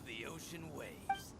the ocean waves.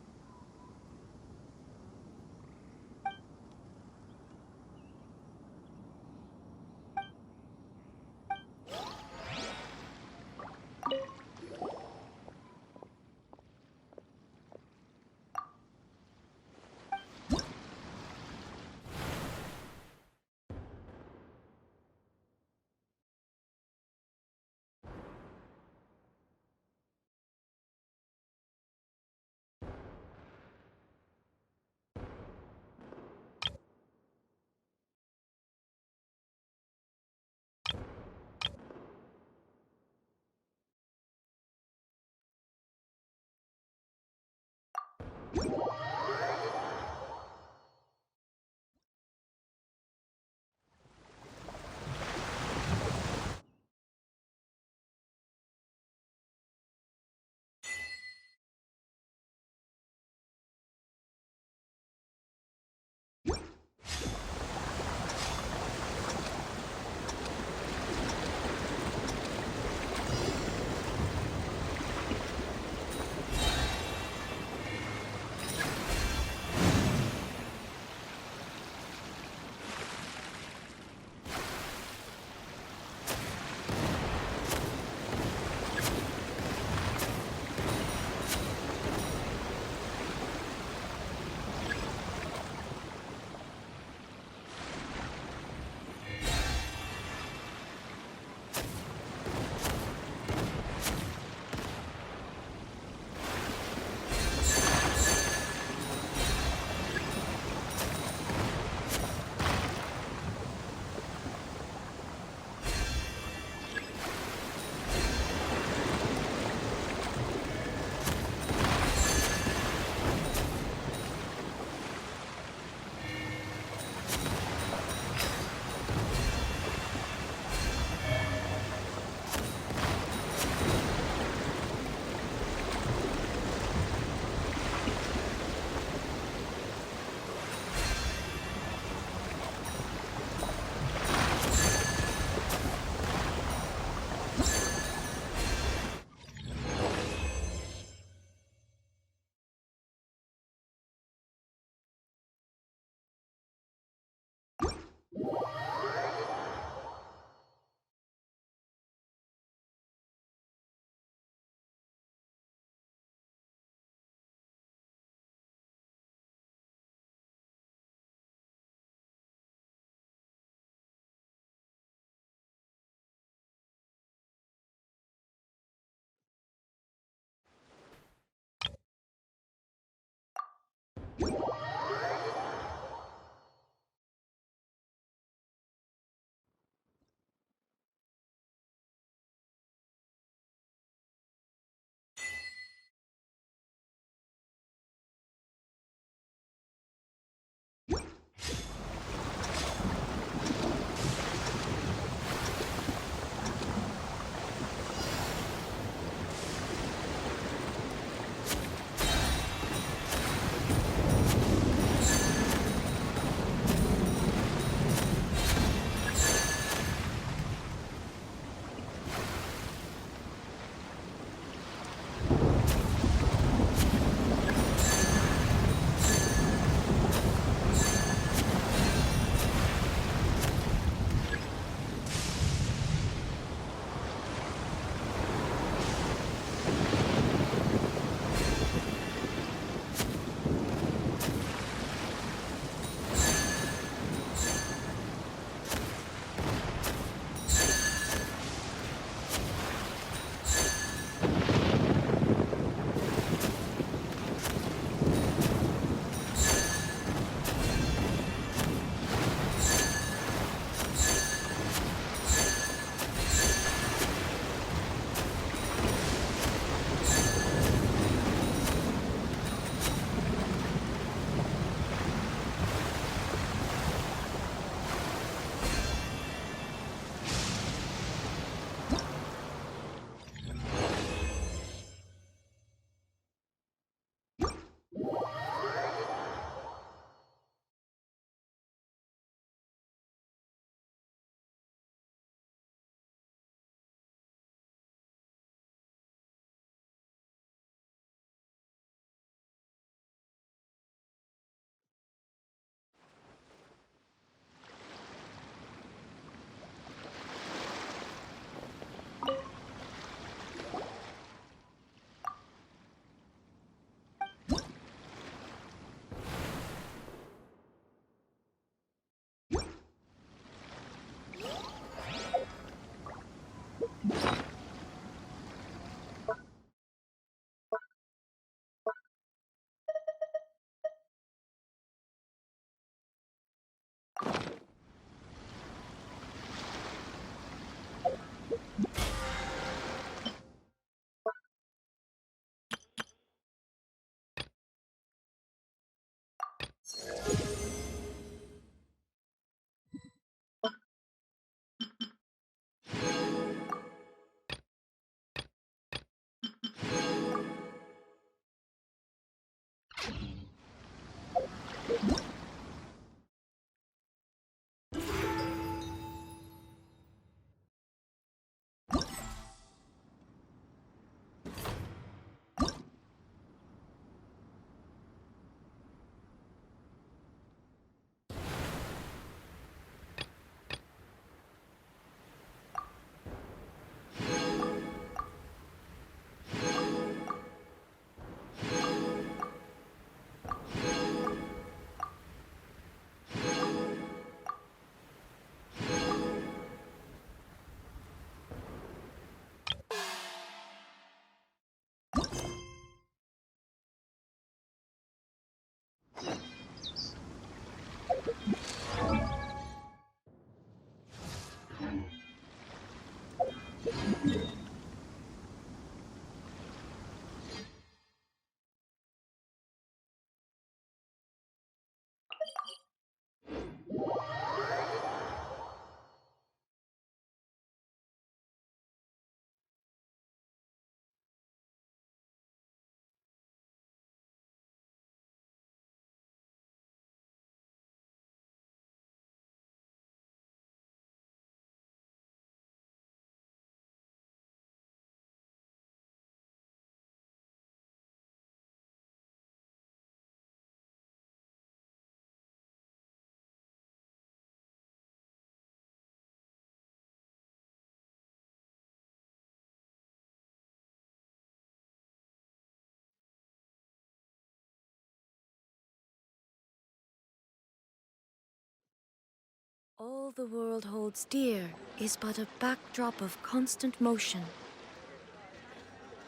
All the world holds dear is but a backdrop of constant motion.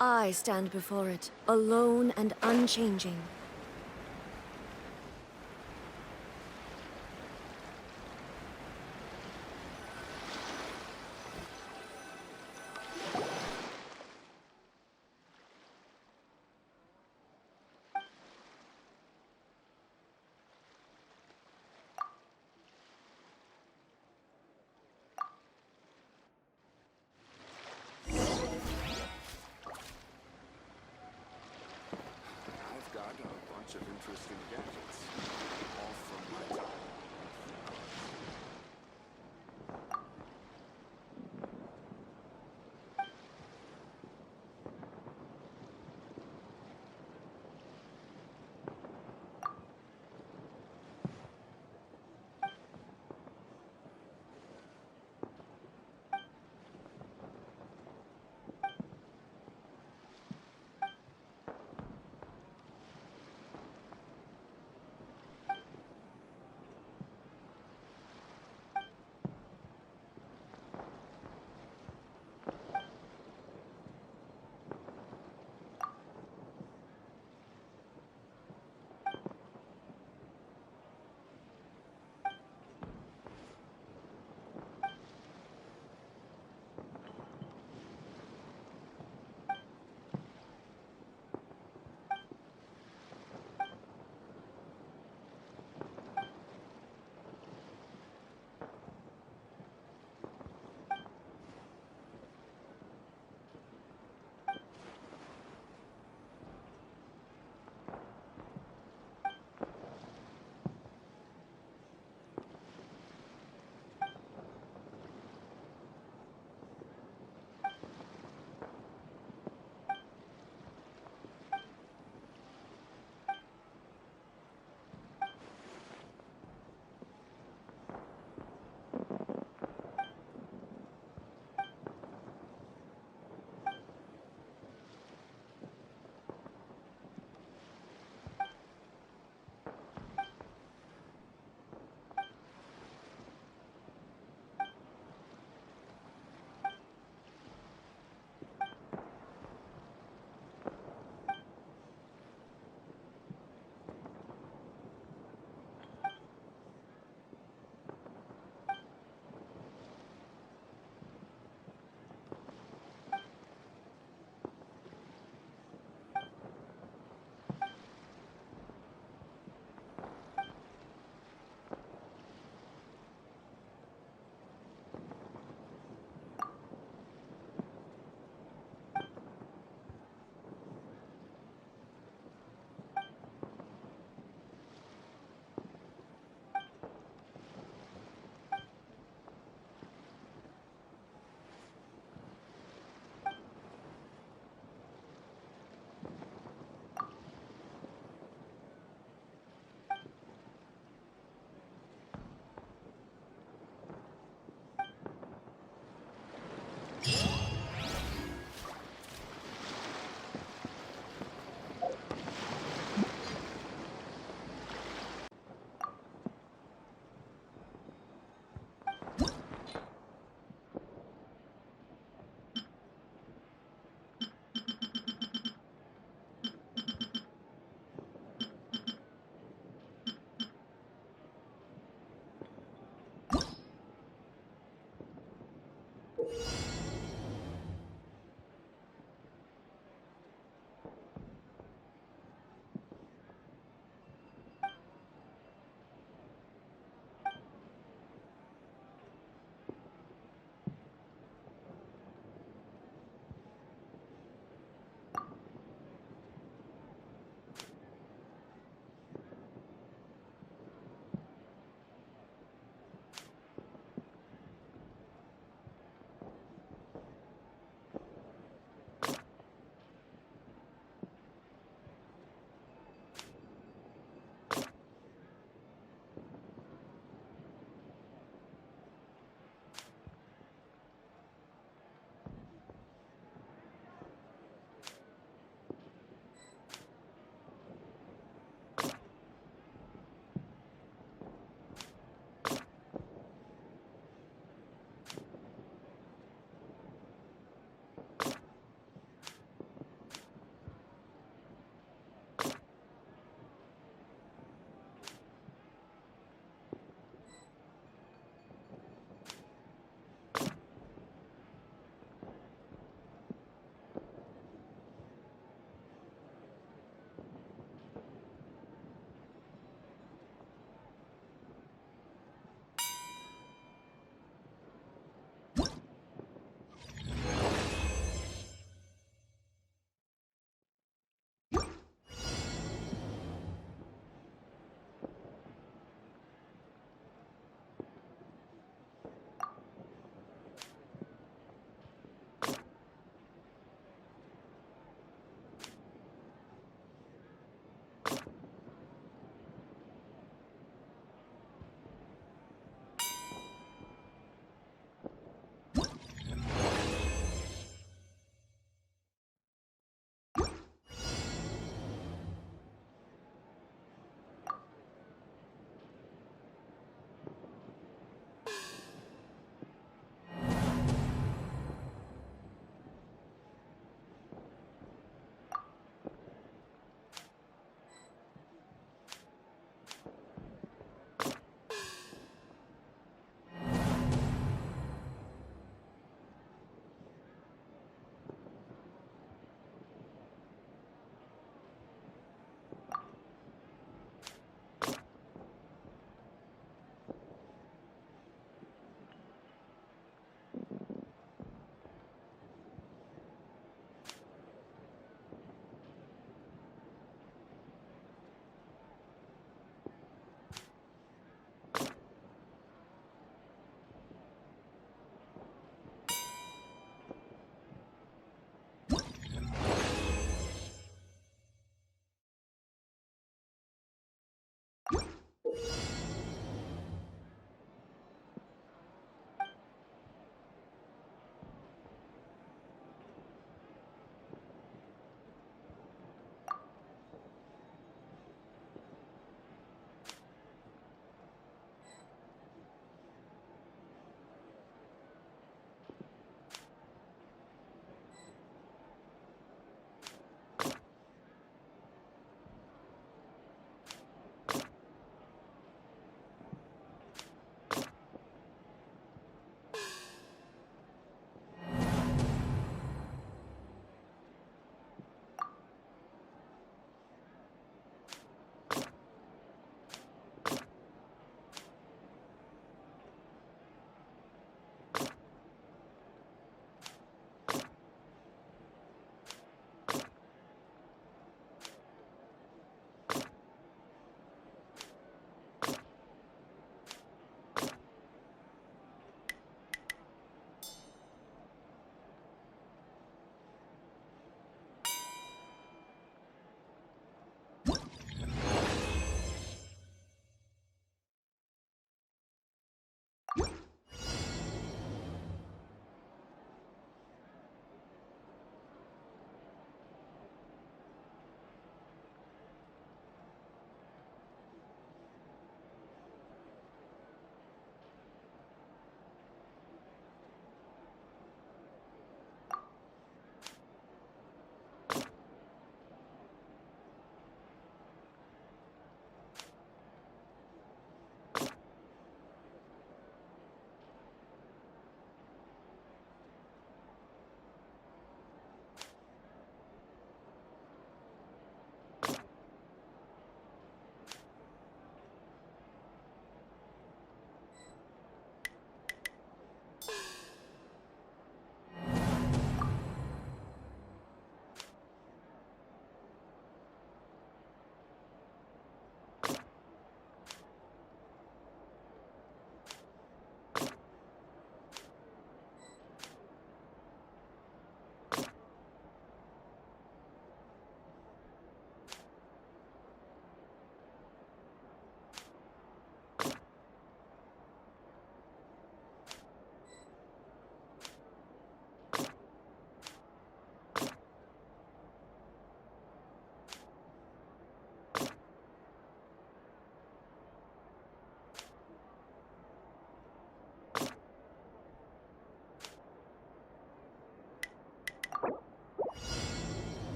I stand before it, alone and unchanging. I've got a bunch of interesting gadgets, all from my time.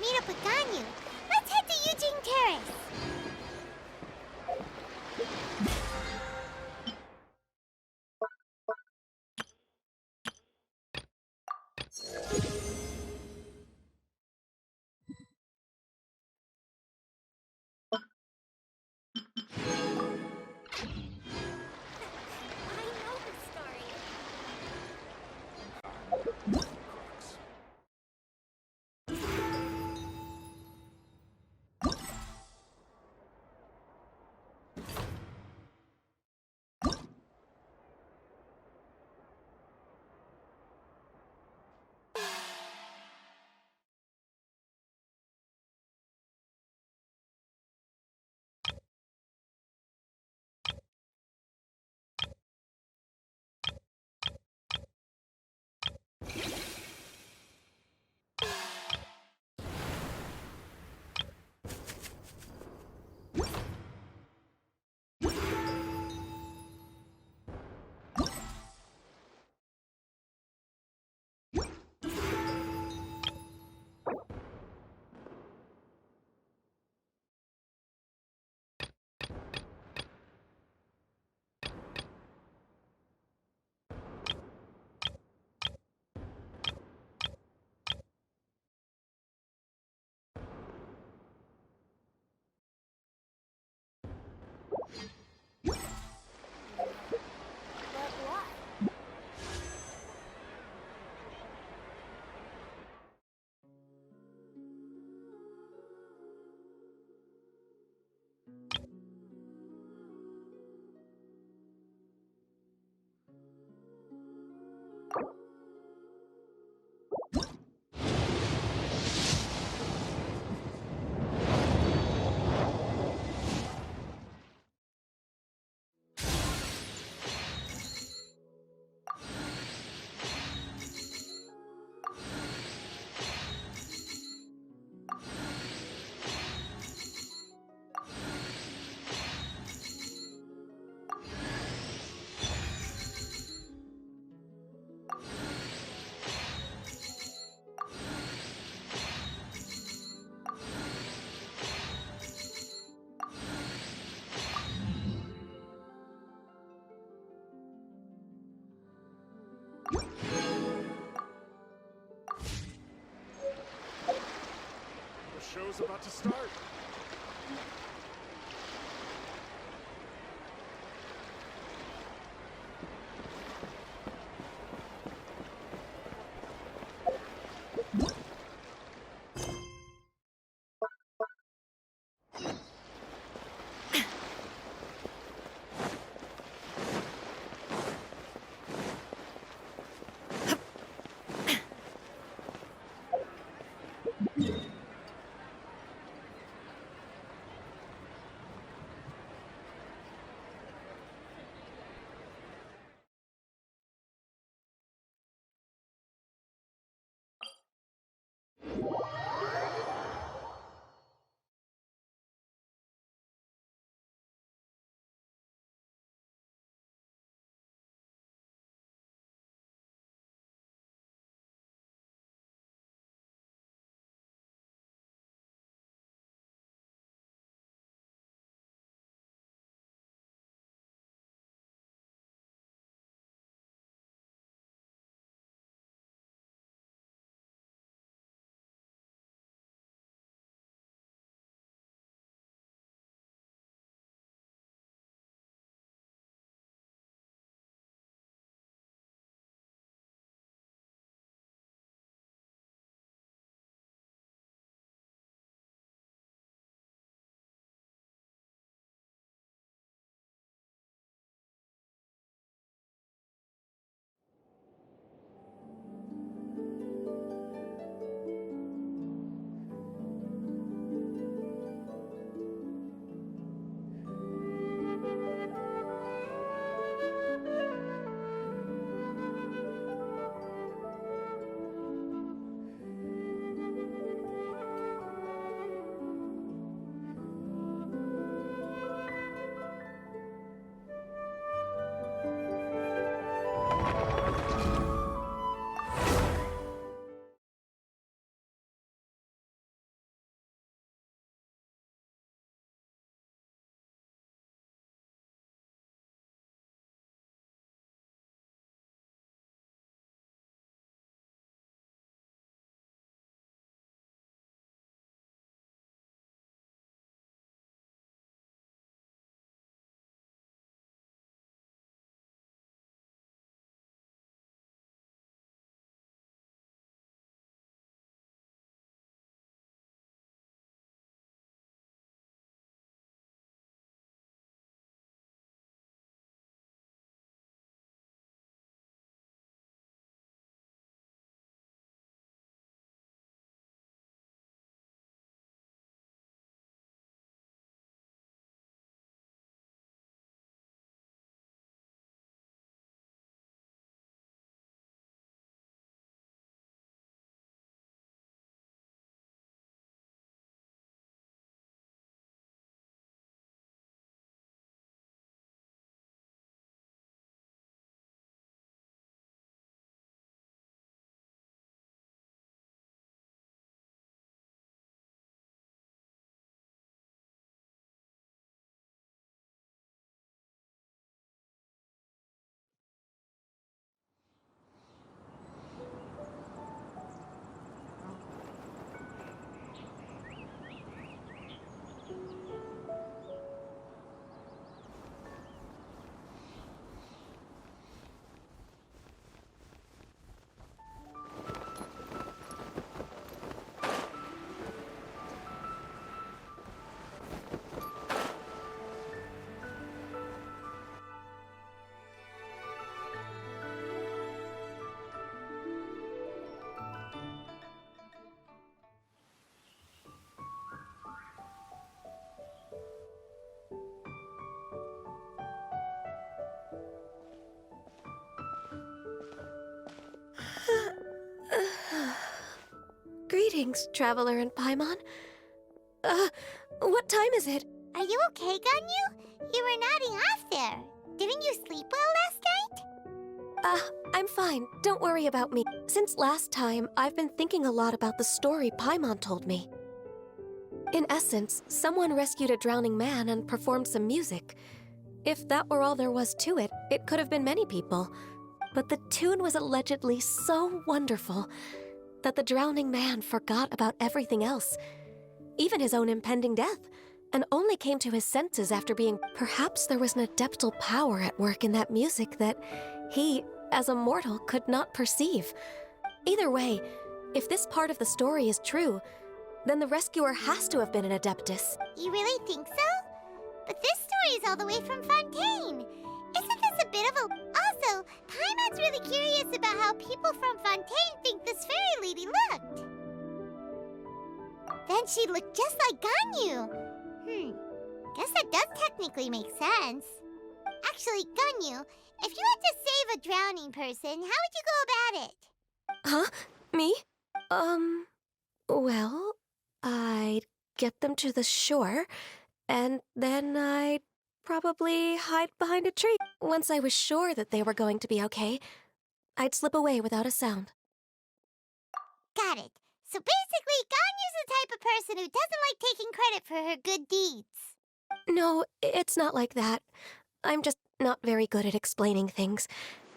meet up with Ganyu. Let's head to Eugene Terrace. I know her story. Crux. But what? The show's about to start. Greetings, Traveler and Paimon. What time is it? Are you okay, Ganyu? You were nodding off there. Didn't you sleep well last night? I'm fine. Don't worry about me. Since last time, I've been thinking a lot about the story Paimon told me. In essence, someone rescued a drowning man and performed some music. If that were all there was to it, it could have been many people. But the tune was allegedly so wonderful that the drowning man forgot about everything else, even his own impending death, and only came to his senses after being... Perhaps there was an adeptal power at work in that music that he, as a mortal, could not perceive. Either way, if this part of the story is true, then the rescuer has to have been an adeptus. You really think so? But this story is all the way from Fontaine. Isn't this a bit of a... Also, Paimon's really curious about how people from Fontaine think this fairy lady looked. Then she looked just like Ganyu. Guess that does technically make sense. Actually, Ganyu, if you had to save a drowning person, how would you go about it? Huh? Me? Well, I'd get them to the shore, and then I'd probably hide behind a tree. Once I was sure that they were going to be okay, I'd slip away without a sound. Got it. So basically, Ganyu's the type of person who doesn't like taking credit for her good deeds. No, it's not like that. I'm just not very good at explaining things.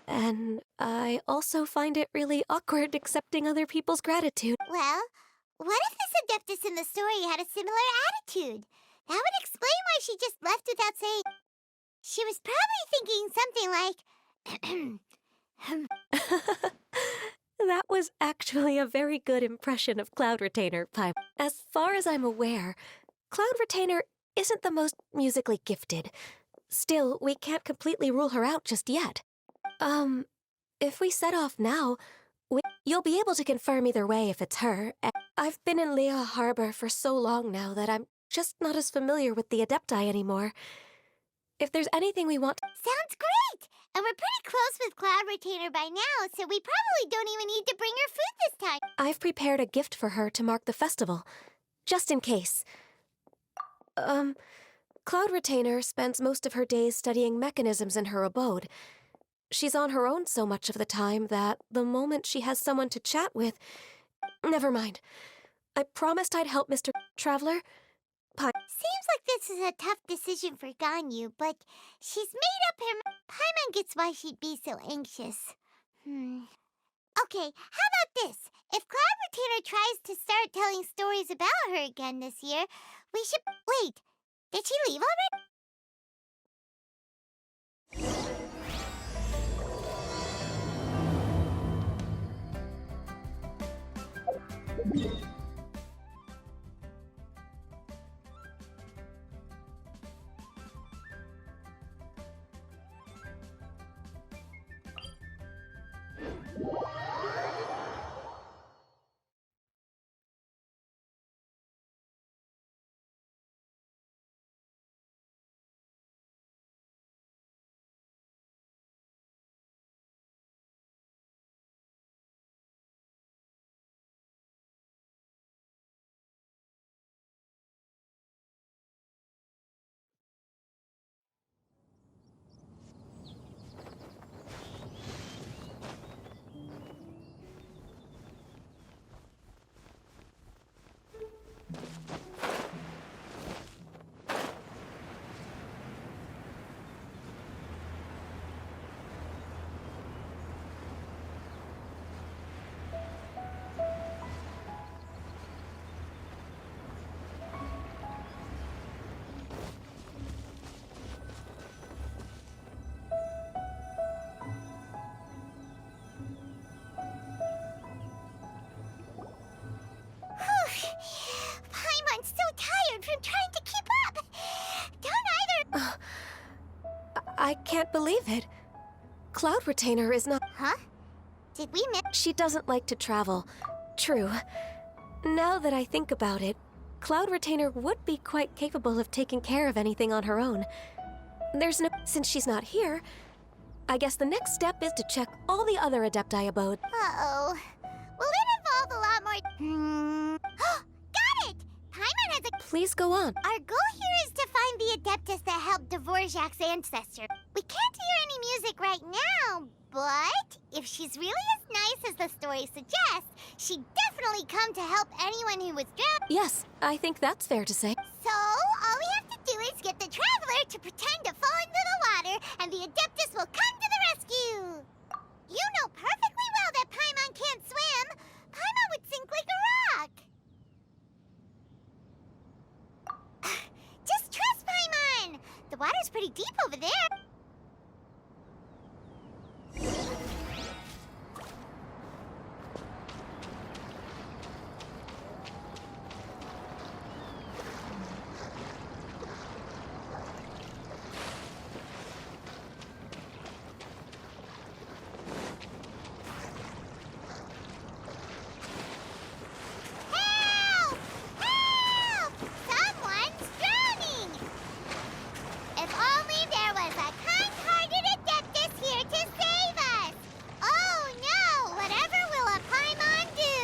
And I also find it really awkward accepting other people's gratitude. Well, what if this adeptus in the story had a similar attitude? That would explain why she just left without saying... She was probably thinking something like... That was actually a very good impression of Cloud Retainer, Paimon. As far as I'm aware, Cloud Retainer isn't the most musically gifted. Still, we can't completely rule her out just yet. If we set off now, you'll be able to confirm either way if it's her. I've been in Lea Harbor for so long now that I'm just not as familiar with the Adepti anymore. If there's anything we want... Sounds great! And we're pretty close with Cloud Retainer by now, so we probably don't even need to bring her food this time. I've prepared a gift for her to mark the festival, just in case. Cloud Retainer spends most of her days studying mechanisms in her abode. She's on her own so much of the time that the moment she has someone to chat with... Never mind. I promised I'd help Mr. Traveler. Seems like this is a tough decision for Ganyu, but she's made up her mind. Paimon gets why she'd be so anxious. Okay, how about this? If Cloud Retainer tries to start telling stories about her again this year, we should... Wait, did she leave already? Paimon's so tired from trying to keep up. Don't either... I can't believe it. Cloud Retainer is not... Huh? Did we miss... She doesn't like to travel. True. Now that I think about it, Cloud Retainer would be quite capable of taking care of anything on her own. There's no... Since she's not here, I guess the next step is to check all the other Adepti abodes. Uh-oh. Will it involve a lot more... Please go on. Our goal here is to find the Adeptus that helped Dvorak's ancestor. We can't hear any music right now, but if she's really as nice as the story suggests, she'd definitely come to help anyone who was drowned. Yes, I think that's fair to say. So, all we have to do is get the Traveler to pretend to fall into the water, and the Adeptus will come to the rescue. You know perfectly well that Paimon can't swim. Paimon would sink like a rock. Just trust Paimon. The water's pretty deep over there. Help! Help! Someone's drowning! If only there was a kind-hearted Adeptus here to save us! Oh no! Whatever will a Paimon do?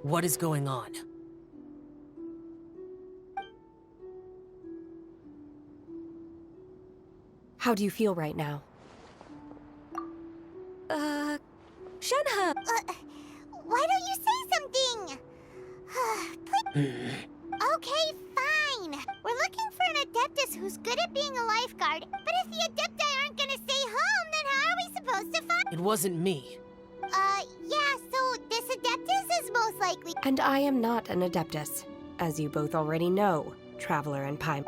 What is going on? How do you feel right now? Shenhe! Why don't you say something? Please. Okay, fine. We're looking for an Adeptus who's good at being a lifeguard, but if the Adepti aren't gonna stay home, then how are we supposed to find— It wasn't me. Yeah, so this Adeptus is most likely— And I am not an Adeptus, as you both already know, Traveler and Paimon.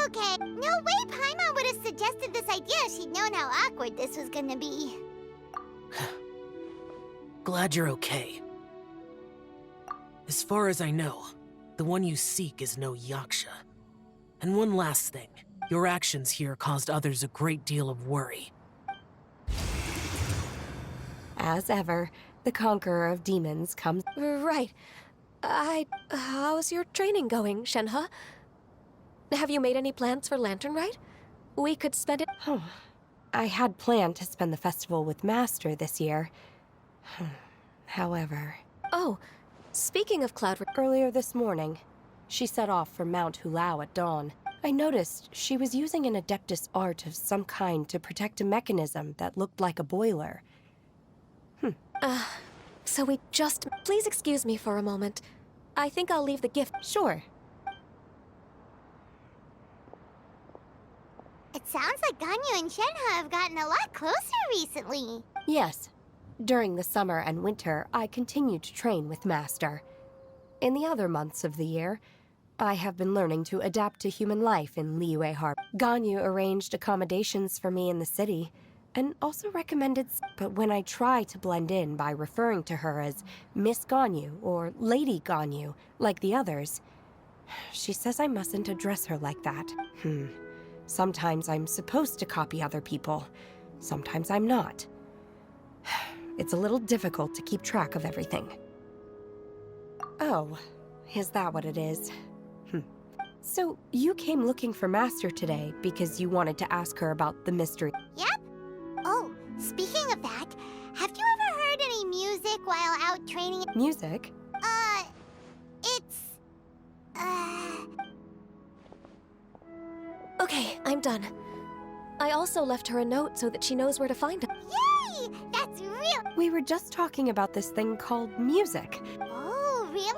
Okay, no way Paimon would have suggested this idea if she'd known how awkward this was gonna be. Glad you're okay. As far as I know, the one you seek is no Yaksha. And one last thing, your actions here caused others a great deal of worry. As ever, the conqueror of demons comes. Right. How's your training going, Shenhe? Have you made any plans for Lantern Rite? We could spend it— I had planned to spend the festival with Master this year. However, Oh, speaking of Cloud— earlier this morning, she set off for Mount Hulao at dawn. I noticed she was using an Adeptus art of some kind to protect a mechanism that looked like a boiler. So we just— Please excuse me for a moment. I think I'll leave the gift— Sure. It sounds like Ganyu and Shenhe have gotten a lot closer recently. Yes. During the summer and winter, I continued to train with Master. In the other months of the year, I have been learning to adapt to human life in Liyue Harbor. Ganyu arranged accommodations for me in the city, and also recommended— But when I try to blend in by referring to her as Miss Ganyu or Lady Ganyu, like the others, she says I mustn't address her like that. Sometimes I'm supposed to copy other people. Sometimes I'm not. It's a little difficult to keep track of everything. Oh, is that what it is? So, you came looking for Master today because you wanted to ask her about the mystery. Yep. Oh, speaking of that, have you ever heard any music while out training? Music? It's... Okay, I'm done. I also left her a note so that she knows where to find him. Yay! That's real— We were just talking about this thing called music. Oh, really?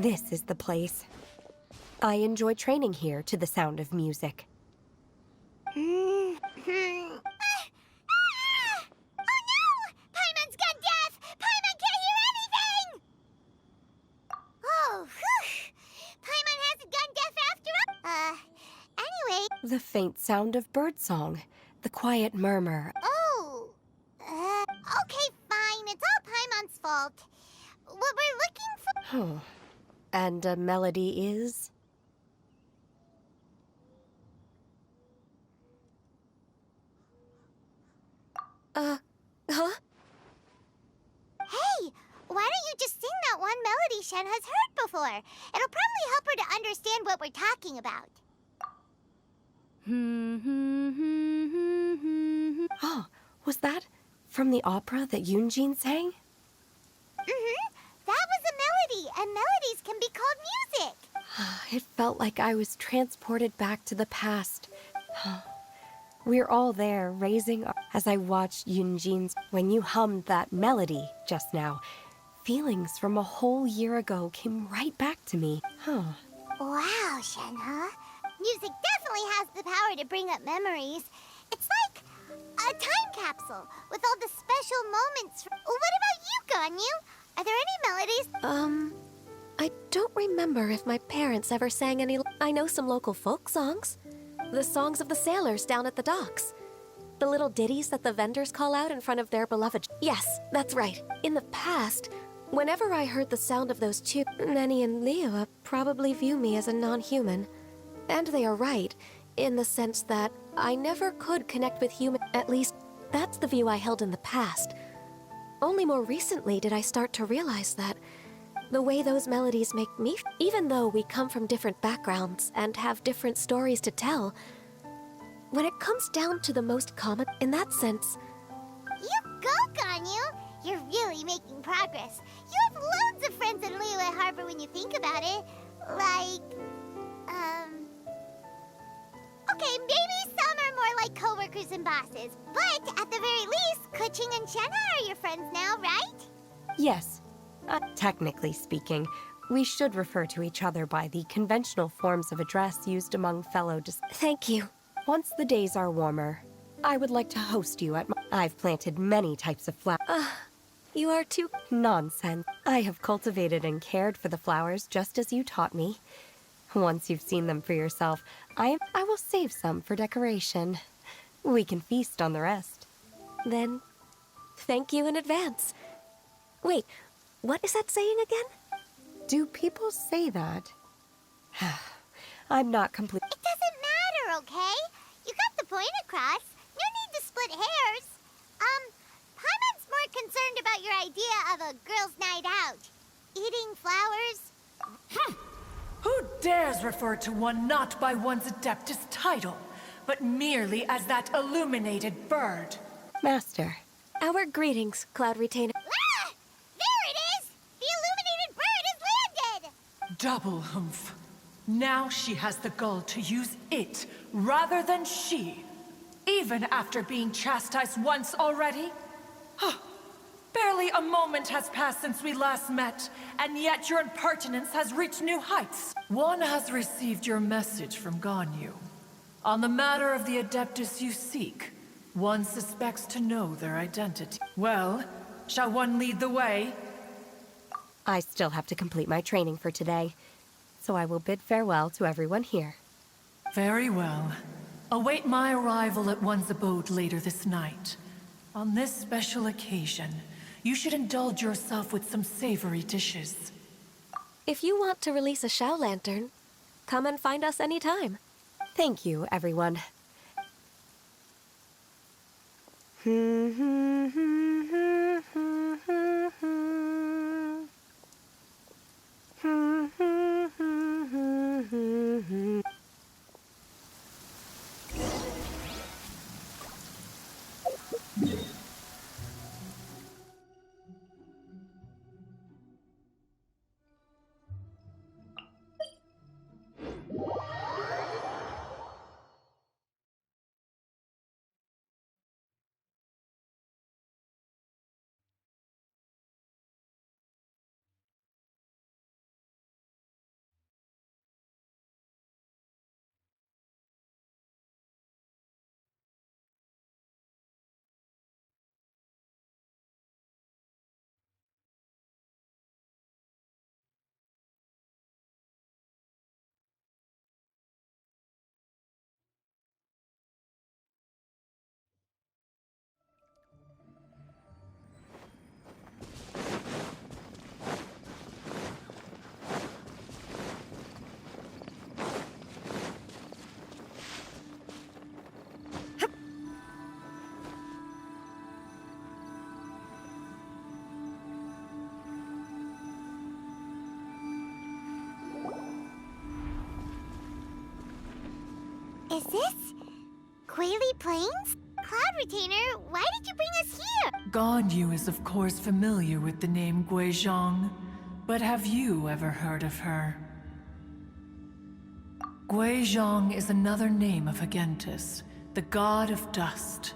This is the place. I enjoy training here to the sound of music. Oh no! Paimon's gone deaf! Paimon can't hear anything! Oh, whew! Paimon hasn't gone deaf after all. Anyway. The faint sound of birdsong, the quiet murmur. Oh. Okay, fine. It's all Paimon's fault. What we're looking for. Oh. And a melody is? Huh? Hey, why don't you just sing that one melody Shen has heard before? It'll probably help her to understand what we're talking about. Oh, was that from the opera that Yunjin sang? That was a melody, and melodies can be called music. It felt like I was transported back to the past. We're all there, raising as I watched Yunjin's. When you hummed that melody just now, feelings from a whole year ago came right back to me. Wow, Shen, huh? Music definitely has the power to bring up memories. It's like a time capsule with all the special moments. What about you, Ganyu? Are there any melodies? I don't remember if my parents ever sang any. I know some local folk songs. The songs of the sailors down at the docks. The little ditties that the vendors call out in front of their beloved. Yes, that's right. In the past, whenever I heard the sound of those two, Nenny and Leo probably view me as a non-human. And they are right, in the sense that I never could connect with human. At least, that's the view I held in the past. Only more recently did I start to realize that the way those melodies make me, even though we come from different backgrounds and have different stories to tell, when it comes down to the most common, in that sense. You go, Ganyu! You're really making progress. You have loads of friends in Liyue Harbor when you think about it. Like, okay, maybe some are more like coworkers and bosses. But at the very least, Kuching and Shenna are your friends now, right? Yes. Technically speaking, we should refer to each other by the conventional forms of address used among fellow Thank you. Once the days are warmer, I would like to host you at my... I've planted many types of flowers. You are too. Nonsense. I have cultivated and cared for the flowers just as you taught me. Once you've seen them for yourself, I will save some for decoration. We can feast on the rest. Then, thank you in advance. Wait, what is that saying again? Do people say that? I'm not complete. It doesn't matter, okay? You got the point across. No need to split hairs. Paimon's more concerned about your idea of a girls' night out. Eating flowers. Who dares refer to one not by one's Adeptus title, but merely as that illuminated bird? Master. Our greetings, Cloud Retainer. Ah! There it is! The illuminated bird has landed! Double humph. Now she has the gall to use it rather than she. Even after being chastised once already? Barely a moment has passed since we last met, and yet your impertinence has reached new heights. One has received your message from Ganyu. On the matter of the Adeptus you seek, one suspects to know their identity. Well, shall one lead the way? I still have to complete my training for today, so I will bid farewell to everyone here. Very well. Await my arrival at one's abode later this night. On this special occasion, you should indulge yourself with some savory dishes. If you want to release a Shao Lantern, come and find us anytime. Thank you, everyone. Is this Quaily Plains? Cloud Retainer, why did you bring us here? Ganyu is of course familiar with the name Guizhong, but have you ever heard of her? Guizhong is another name of Agentis, the god of dust.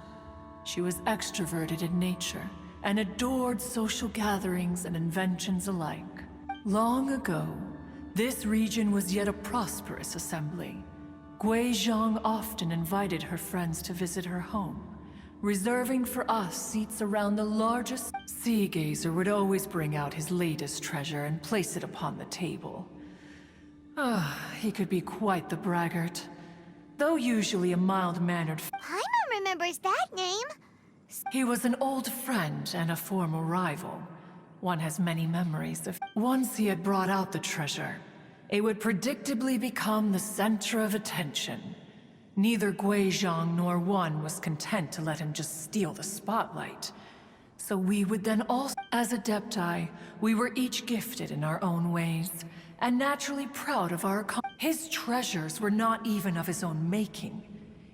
She was extroverted in nature and adored social gatherings and inventions alike. Long ago, this region was yet a prosperous assembly. Guizhong often invited her friends to visit her home, reserving for us seats around the largest. Sea Gazer would always bring out his latest treasure and place it upon the table. He could be quite the braggart, though usually a mild-mannered. Paimon remembers that name. He was an old friend and a former rival. One has many memories of. Once he had brought out the treasure, it would predictably become the center of attention. Neither Guizhong nor one was content to let him just steal the spotlight. So we would then also. As Adepti, we were each gifted in our own ways, and naturally proud of our. His treasures were not even of his own making.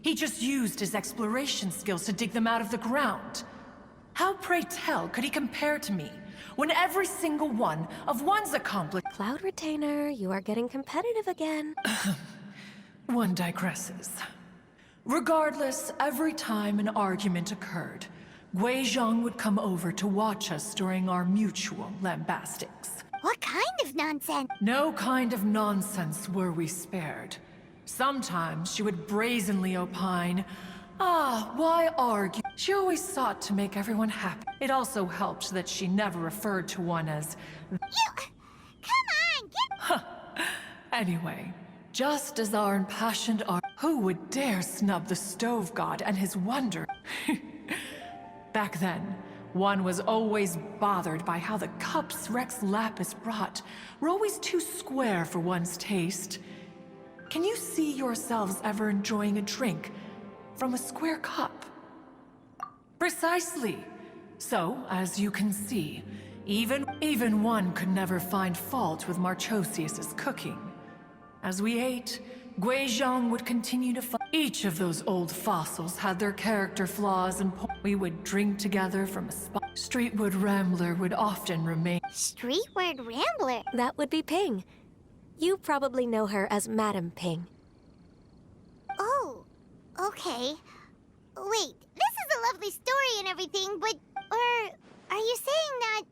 He just used his exploration skills to dig them out of the ground. How, pray tell, could he compare to me, when every single one of one's accomplishments. Cloud Retainer, you are getting competitive again. One digresses. Regardless, every time an argument occurred, Guizhong would come over to watch us during our mutual lambastics. What kind of nonsense? No kind of nonsense were we spared. Sometimes she would brazenly opine, why argue? She always sought to make everyone happy. It also helped that she never referred to one as. You... Come on, get... Anyway, just as our impassioned who would dare snub the stove god and his wonder? Back then, one was always bothered by how the cups Rex Lapis brought were always too square for one's taste. Can you see yourselves ever enjoying a drink from a square cup? Precisely. So, as you can see, even one could never find fault with Marchosius's cooking. As we ate, Guizhong would continue to find. Each of those old fossils had their character flaws and we would drink together from a spot. Streetwood Rambler would often remain. Streetward Rambler? That would be Ping. You probably know her as Madam Ping. Oh, okay. Wait, this is a lovely story and everything, but... Or are you saying that...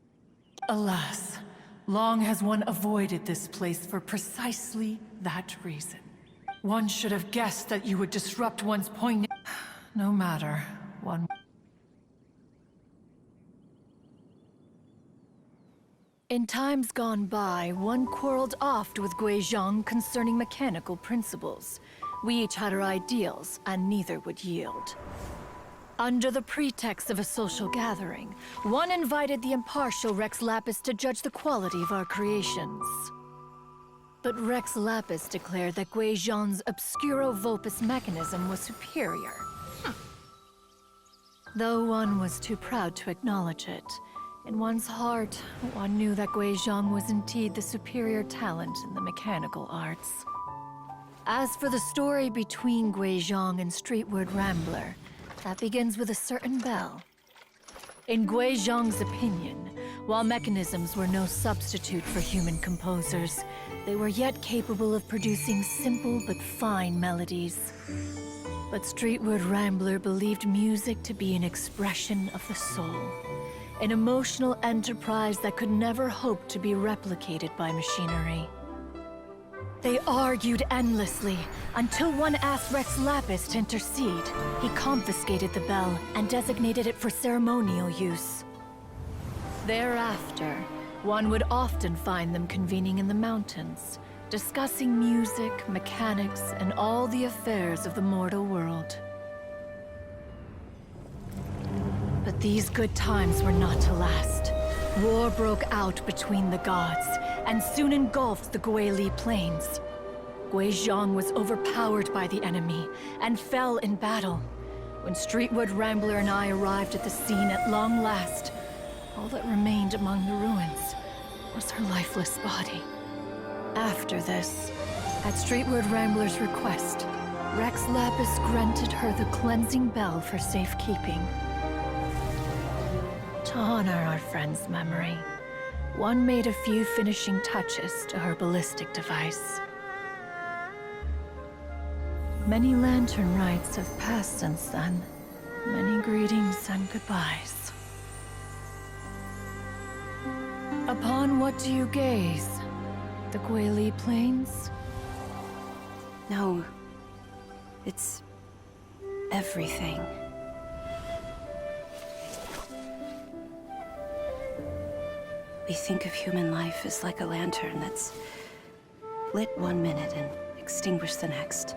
Alas, long has one avoided this place for precisely that reason. One should have guessed that you would disrupt one's poignant... No matter, one... In times gone by, one quarreled oft with Guizhong concerning mechanical principles. We each had our ideals, and neither would yield. Under the pretext of a social gathering, one invited the impartial Rex Lapis to judge the quality of our creations. But Rex Lapis declared that Guizhong's Obscuro Vulpus mechanism was superior. Though one was too proud to acknowledge it, in one's heart, one knew that Guizhong was indeed the superior talent in the mechanical arts. As for the story between Guizhong and Streetward Rambler, that begins with a certain bell. In Guizhong's opinion, while mechanisms were no substitute for human composers, they were yet capable of producing simple but fine melodies. But Streetward Rambler believed music to be an expression of the soul, an emotional enterprise that could never hope to be replicated by machinery. They argued endlessly, until one asked Rex Lapis to intercede. He confiscated the bell and designated it for ceremonial use. Thereafter, one would often find them convening in the mountains, discussing music, mechanics, and all the affairs of the mortal world. But these good times were not to last. War broke out between the gods, and soon engulfed the Guili Plains. Guizhong was overpowered by the enemy, and fell in battle. When Streetwood Rambler and I arrived at the scene at long last, all that remained among the ruins was her lifeless body. After this, at Streetwood Rambler's request, Rex Lapis granted her the cleansing bell for safekeeping. To honor our friend's memory, one made a few finishing touches to her ballistic device. Many lantern rites have passed since then. Many greetings and goodbyes. Upon what do you gaze? The Guili Plains? No. It's everything. We think of human life as like a lantern that's lit one minute and extinguished the next.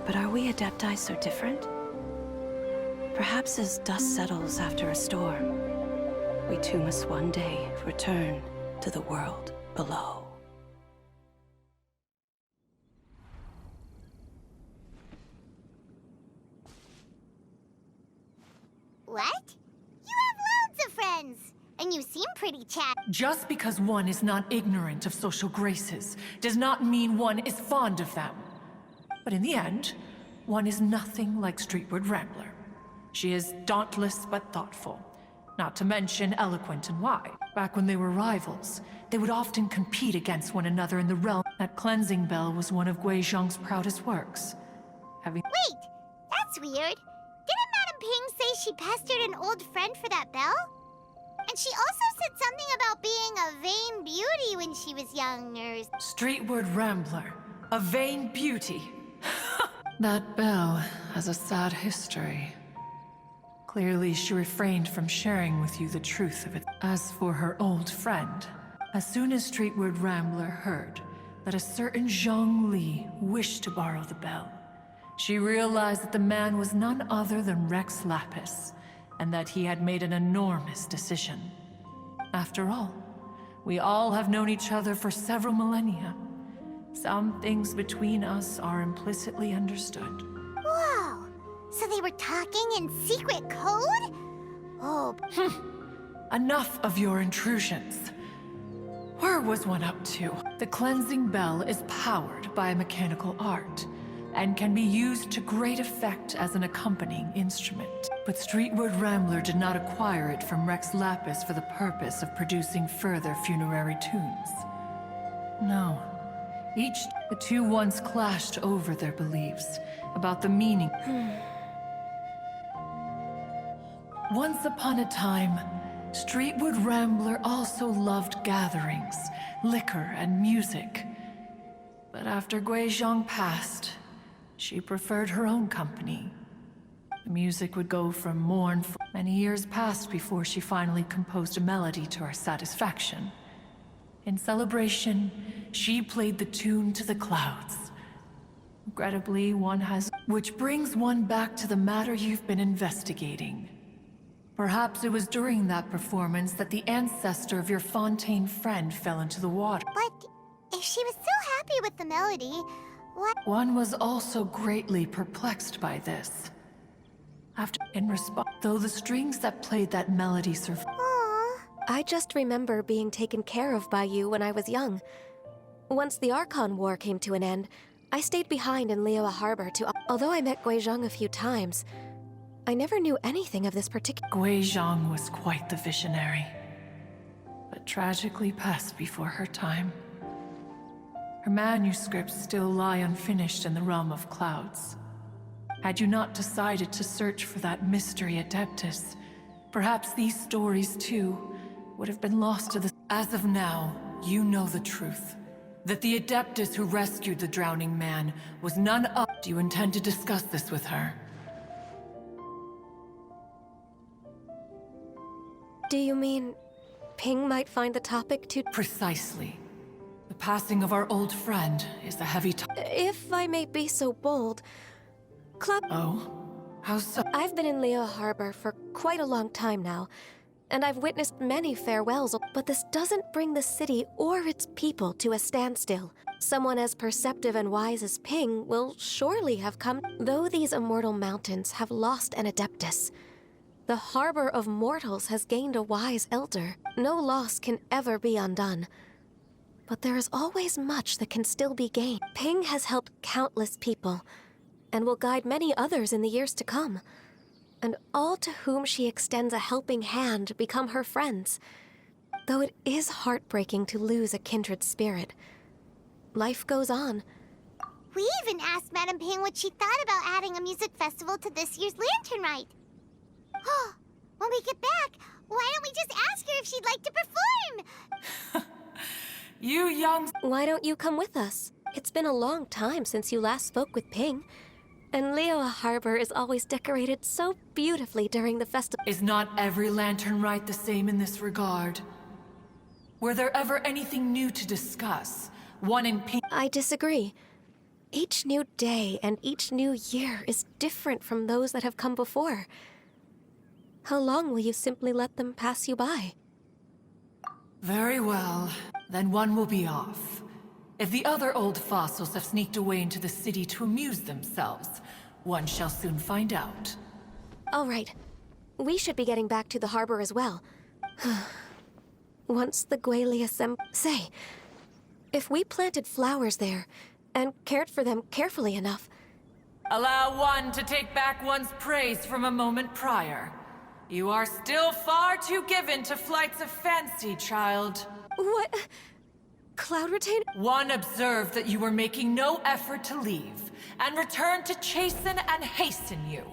But are we Adepti so different? Perhaps as dust settles after a storm, we too must one day return to the world below. What? You have loads of friends! And you seem pretty chat. Just because one is not ignorant of social graces does not mean one is fond of them. But in the end, one is nothing like Streetward Rambler. She is dauntless but thoughtful, not to mention eloquent and wise. Back when they were rivals, they would often compete against one another in the realm. That cleansing bell was one of Gui Zhang's proudest works. Wait, that's weird. Didn't Madame Ping say she pestered an old friend for that bell? And she also said something about being a vain beauty when she was young, or... Streetward Rambler, a vain beauty. That bell has a sad history. Clearly, she refrained from sharing with you the truth of it. As for her old friend, as soon as Streetward Rambler heard that a certain Zhang Li wished to borrow the bell, she realized that the man was none other than Rex Lapis, and that he had made an enormous decision. After all, we all have known each other for several millennia. Some things between us are implicitly understood. Whoa! So they were talking in secret code? Oh... Enough of your intrusions. Where was one up to? The cleansing bell is powered by a mechanical art, and can be used to great effect as an accompanying instrument. But Streetward Rambler did not acquire it from Rex Lapis for the purpose of producing further funerary tunes. No. The two once clashed over their beliefs about the meaning. Once upon a time, Streetward Rambler also loved gatherings, liquor, and music. But after Gui Zhang passed, she preferred her own company. The music would go from mournful. Many years passed before she finally composed a melody to our satisfaction. In celebration, she played the tune to the clouds. Regrettably, which brings one back to the matter you've been investigating. Perhaps it was during that performance that the ancestor of your Fontaine friend fell into the water. But if she was so happy with the melody, what... One was also greatly perplexed by this. In response, though the strings that played that melody survived. Aww. I just remember being taken care of by you when I was young. Once the Archon War came to an end, I stayed behind in Liyue Harbor although I met Gui Zhang a few times, I never knew anything of this particular... Gui Zhang was quite the visionary, but tragically passed before her time. Her manuscripts still lie unfinished in the realm of clouds. Had you not decided to search for that mystery Adeptus, perhaps these stories too would have been lost to the... As of now, you know the truth. That the Adeptus who rescued the drowning man was none other. Do you intend to discuss this with her? Do you mean Ping might find the topic too... Precisely. The passing of our old friend is a heavy If I may be so bold, Oh? How so? I've been in Liyue Harbor for quite a long time now, and I've witnessed many farewells, but this doesn't bring the city or its people to a standstill. Someone as perceptive and wise as Ping will surely have come... Though these immortal mountains have lost an Adeptus, the Harbor of Mortals has gained a wise elder. No loss can ever be undone. But there is always much that can still be gained. Ping has helped countless people, and will guide many others in the years to come. And all to whom she extends a helping hand become her friends. Though it is heartbreaking to lose a kindred spirit, life goes on. We even asked Madame Ping what she thought about adding a music festival to this year's lantern rite. Oh, when we get back, why don't we just ask her if she'd like to perform? You young... Why don't you come with us? It's been a long time since you last spoke with Ping. And Liyue Harbor is always decorated so beautifully during the festival. Is not every lantern rite the same in this regard? Were there ever anything new to discuss? One in pink... I disagree. Each new day and each new year is different from those that have come before. How long will you simply let them pass you by? Very well. Then one will be off. If the other old fossils have sneaked away into the city to amuse themselves, one shall soon find out. All right. We should be getting back to the harbor as well. Once the Guili Say, if we planted flowers there and cared for them carefully enough... Allow one to take back one's praise from a moment prior. You are still far too given to flights of fancy, child. What? Cloud Retainer? One observed that you were making no effort to leave, and returned to chasten and hasten you.